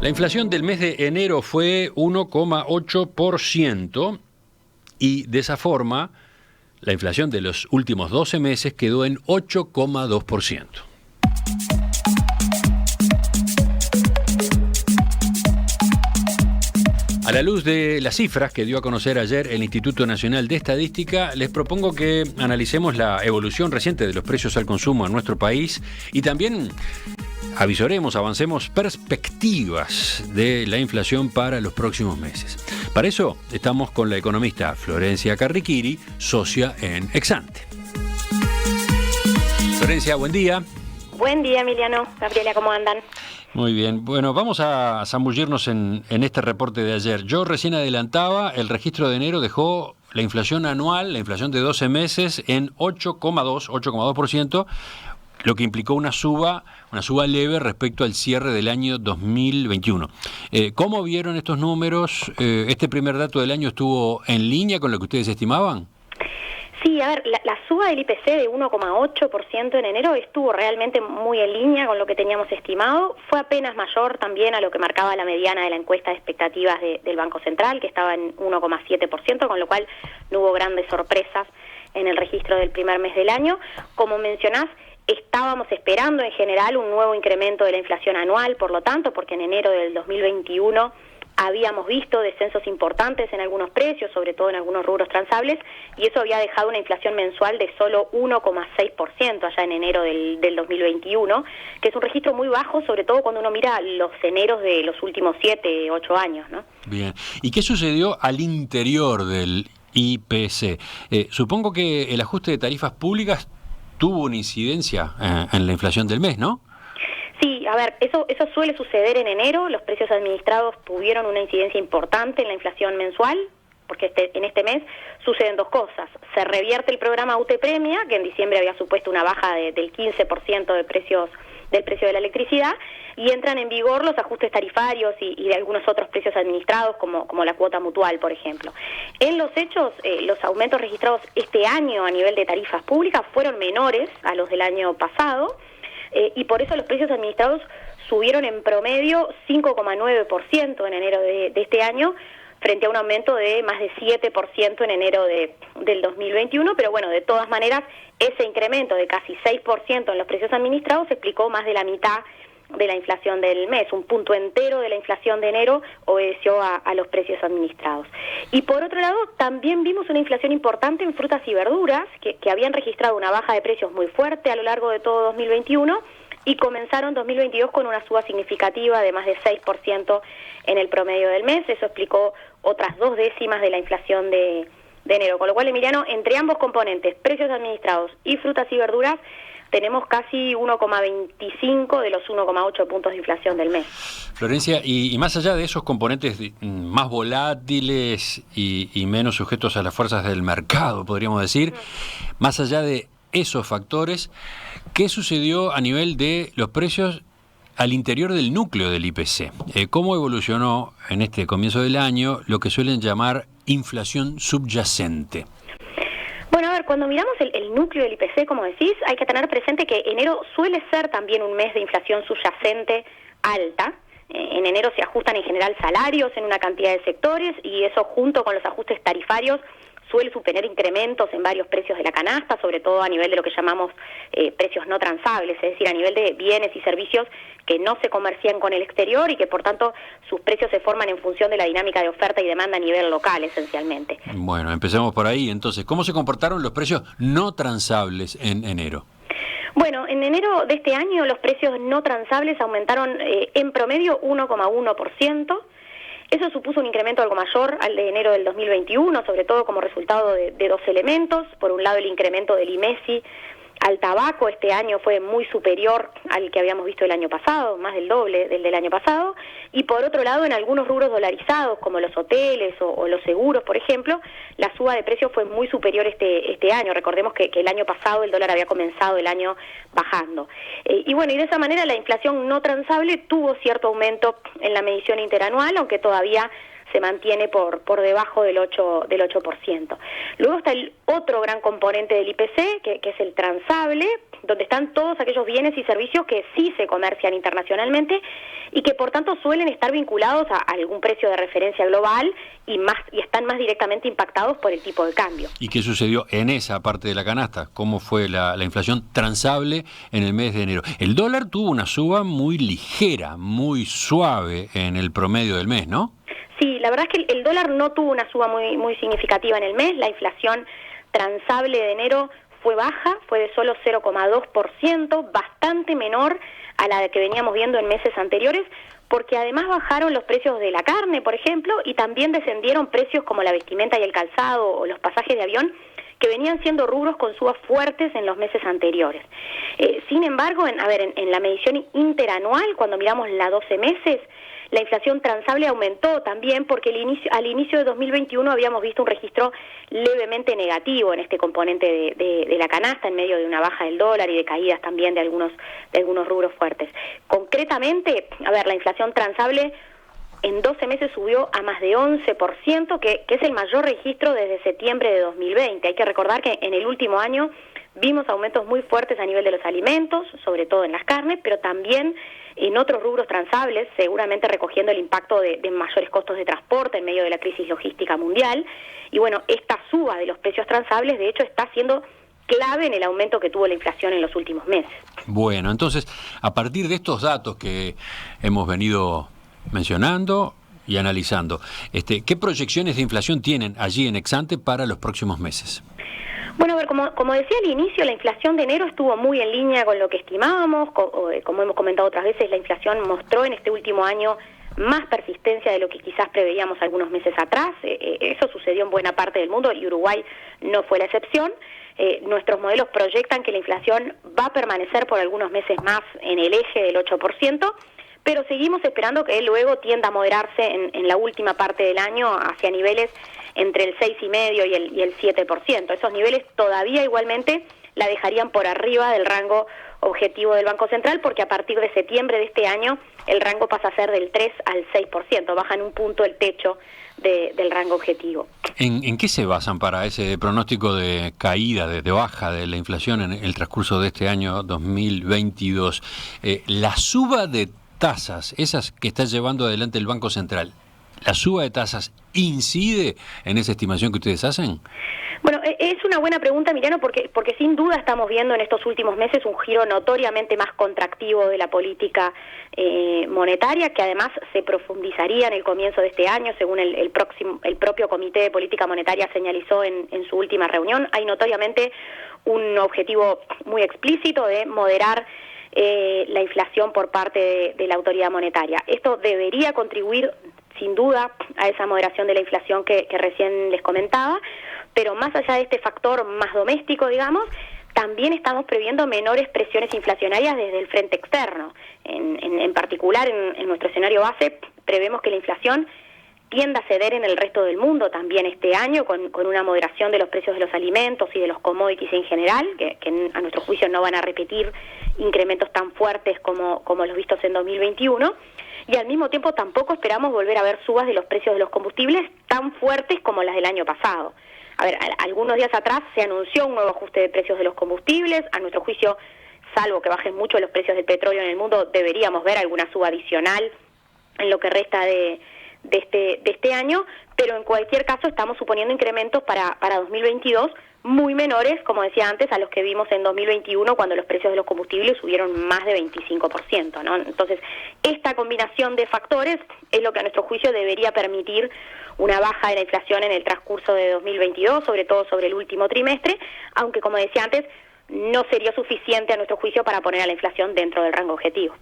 La inflación del mes de enero fue 1,8% y de esa forma la inflación de los últimos 12 meses quedó en 8,2%. A la luz de las cifras que dio a conocer ayer el Instituto Nacional de Estadística, les propongo que analicemos la evolución reciente de los precios al consumo en nuestro país y también avancemos perspectivas de la inflación para los próximos meses. Para eso estamos con la economista Florencia Carriquiri, socia en Exante. Florencia, buen día. Buen día, Emiliano. Gabriela, ¿cómo andan? Muy bien. Bueno, vamos a zambullirnos en este reporte de ayer. Yo recién adelantaba, el registro de enero dejó la inflación anual, la inflación de 12 meses, en 8,2%, lo que implicó una suba leve respecto al cierre del año 2021. ¿Cómo vieron estos números? ¿Este primer dato del año estuvo en línea con lo que ustedes estimaban? Sí, a ver, la suba del IPC de 1,8% en enero estuvo realmente muy en línea con lo que teníamos estimado. Fue apenas mayor también a lo que marcaba la mediana de la encuesta de expectativas del Banco Central, que estaba en 1,7%, con lo cual no hubo grandes sorpresas en el registro del primer mes del año. Como mencionás, estábamos esperando en general un nuevo incremento de la inflación anual, por lo tanto, porque en enero del 2021 habíamos visto descensos importantes en algunos precios, sobre todo en algunos rubros transables, y eso había dejado una inflación mensual de solo 1,6% allá en enero del 2021, que es un registro muy bajo, sobre todo cuando uno mira los eneros de los últimos 7, 8 años, ¿no? Bien. ¿Y qué sucedió al interior del IPC? Supongo que el ajuste de tarifas públicas tuvo una incidencia en la inflación del mes, ¿no? Sí, a ver, eso suele suceder en enero. Los precios administrados tuvieron una incidencia importante en la inflación mensual, porque en este mes suceden dos cosas. Se revierte el programa UTE Premia, que en diciembre había supuesto una baja del 15% del precio de la electricidad, y entran en vigor los ajustes tarifarios y de algunos otros precios administrados, como la cuota mutual, por ejemplo. En los hechos, los aumentos registrados este año a nivel de tarifas públicas fueron menores a los del año pasado, y por eso los precios administrados subieron en promedio 5,9% en enero de este año, frente a un aumento de más de 7% en enero del 2021, pero bueno, de todas maneras, ese incremento de casi 6% en los precios administrados explicó más de la mitad de la inflación del mes. Un punto entero de la inflación de enero obedeció a los precios administrados. Y por otro lado, también vimos una inflación importante en frutas y verduras, que habían registrado una baja de precios muy fuerte a lo largo de todo 2021, y comenzaron 2022 con una suba significativa de más de 6% en el promedio del mes. Eso explicó otras 2 décimas de la inflación de enero. Con lo cual, Emiliano, entre ambos componentes, precios administrados y frutas y verduras, tenemos casi 1,25 de los 1,8 puntos de inflación del mes. Florencia, y más allá de esos componentes más volátiles y menos sujetos a las fuerzas del mercado, podríamos decir, más allá de esos factores, ¿qué sucedió a nivel de los precios al interior del núcleo del IPC? ¿Cómo evolucionó en este comienzo del año lo que suelen llamar inflación subyacente? Bueno, a ver, cuando miramos el núcleo del IPC, como decís, hay que tener presente que enero suele ser también un mes de inflación subyacente alta. En enero se ajustan en general salarios en una cantidad de sectores, y eso junto con los ajustes tarifarios suele suponer incrementos en varios precios de la canasta, sobre todo a nivel de lo que llamamos precios no transables, es decir, a nivel de bienes y servicios que no se comercian con el exterior y que por tanto sus precios se forman en función de la dinámica de oferta y demanda a nivel local, esencialmente. Bueno, empecemos por ahí. Entonces, ¿cómo se comportaron los precios no transables en enero? Bueno, en enero de este año los precios no transables aumentaron en promedio 1,1%. Eso supuso un incremento algo mayor al de enero del 2021, sobre todo como resultado de 2 elementos. Por un lado, el incremento del IMESI al tabaco este año fue muy superior al que habíamos visto el año pasado, más del doble del año pasado. Y por otro lado, en algunos rubros dolarizados, como los hoteles o los seguros, por ejemplo, la suba de precios fue muy superior este año. Recordemos que el año pasado el dólar había comenzado el año bajando. Y bueno, y de esa manera la inflación no transable tuvo cierto aumento en la medición interanual, aunque todavía se mantiene por debajo del 8%. Luego está el otro gran componente del IPC, que es el transable, donde están todos aquellos bienes y servicios que sí se comercian internacionalmente y que por tanto suelen estar vinculados a algún precio de referencia global y están más directamente impactados por el tipo de cambio. ¿Y qué sucedió en esa parte de la canasta? ¿Cómo fue la inflación transable en el mes de enero? El dólar tuvo una suba muy ligera, muy suave en el promedio del mes, ¿no? Sí, la verdad es que el dólar no tuvo una suba muy significativa en el mes. La inflación transable de enero fue baja, fue de solo 0,2%, bastante menor a la que veníamos viendo en meses anteriores, porque además bajaron los precios de la carne, por ejemplo, y también descendieron precios como la vestimenta y el calzado o los pasajes de avión, que venían siendo rubros con subas fuertes en los meses anteriores. Sin embargo, en la medición interanual, cuando miramos la 12 meses, la inflación transable aumentó también porque al inicio de 2021 habíamos visto un registro levemente negativo en este componente de la canasta, en medio de una baja del dólar y de caídas también de algunos rubros fuertes. Concretamente, la inflación transable en 12 meses subió a más de 11%, que es el mayor registro desde septiembre de 2020. Hay que recordar que en el último año vimos aumentos muy fuertes a nivel de los alimentos, sobre todo en las carnes, pero también en otros rubros transables, seguramente recogiendo el impacto de mayores costos de transporte en medio de la crisis logística mundial. Y bueno, esta suba de los precios transables, de hecho, está siendo clave en el aumento que tuvo la inflación en los últimos meses. Bueno, entonces, a partir de estos datos que hemos venido mencionando y analizando, ¿qué proyecciones de inflación tienen allí en Exante para los próximos meses? Bueno, a ver, como decía al inicio, la inflación de enero estuvo muy en línea con lo que estimábamos. Como hemos comentado otras veces, la inflación mostró en este último año más persistencia de lo que quizás preveíamos algunos meses atrás. Eso sucedió en buena parte del mundo y Uruguay no fue la excepción. Nuestros modelos proyectan que la inflación va a permanecer por algunos meses más en el eje del 8%, pero seguimos esperando que luego tienda a moderarse en la última parte del año hacia niveles entre el 6,5% y el 7%. Esos niveles todavía igualmente la dejarían por arriba del rango objetivo del Banco Central, porque a partir de septiembre de este año el rango pasa a ser del 3 al 6%, bajan un punto el techo del rango objetivo. ¿En qué se basan para ese pronóstico de caída, de baja de la inflación en el transcurso de este año 2022? La suba de tasas, esas que está llevando adelante el Banco Central, ¿la suba de tasas incide en esa estimación que ustedes hacen? Bueno, es una buena pregunta, Emiliano, porque sin duda estamos viendo en estos últimos meses un giro notoriamente más contractivo de la política monetaria, que además se profundizaría en el comienzo de este año, según el propio Comité de Política Monetaria señalizó en su última reunión. Hay notoriamente un objetivo muy explícito de moderar la inflación por parte de la autoridad monetaria. Esto debería contribuir sin duda a esa moderación de la inflación que recién les comentaba, pero más allá de este factor más doméstico, digamos, también estamos previendo menores presiones inflacionarias desde el frente externo. En particular, en nuestro escenario base, prevemos que la inflación tienda a ceder en el resto del mundo también este año, con una moderación de los precios de los alimentos y de los commodities en general, que a nuestro juicio no van a repetir incrementos tan fuertes como los vistos en 2021, y al mismo tiempo tampoco esperamos volver a ver subas de los precios de los combustibles tan fuertes como las del año pasado. A ver, algunos días atrás se anunció un nuevo ajuste de precios de los combustibles. A nuestro juicio, salvo que bajen mucho los precios del petróleo en el mundo, deberíamos ver alguna suba adicional en lo que resta de este año, pero en cualquier caso estamos suponiendo incrementos para 2022 muy menores, como decía antes, a los que vimos en 2021 cuando los precios de los combustibles subieron más de 25%, ¿no? Entonces, esta combinación de factores es lo que a nuestro juicio debería permitir una baja de la inflación en el transcurso de 2022, sobre todo sobre el último trimestre, aunque, como decía antes, no sería suficiente a nuestro juicio para poner a la inflación dentro del rango objetivo.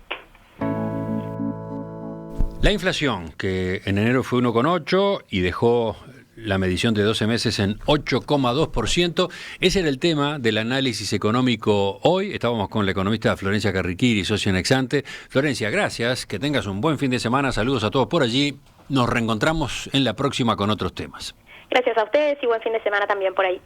La inflación, que en enero fue 1,8 y dejó la medición de 12 meses en 8,2%. Ese era el tema del análisis económico hoy. Estábamos con la economista Florencia Carriquiri, socia en Exante. Florencia, gracias. Que tengas un buen fin de semana. Saludos a todos por allí. Nos reencontramos en la próxima con otros temas. Gracias a ustedes y buen fin de semana también por ahí.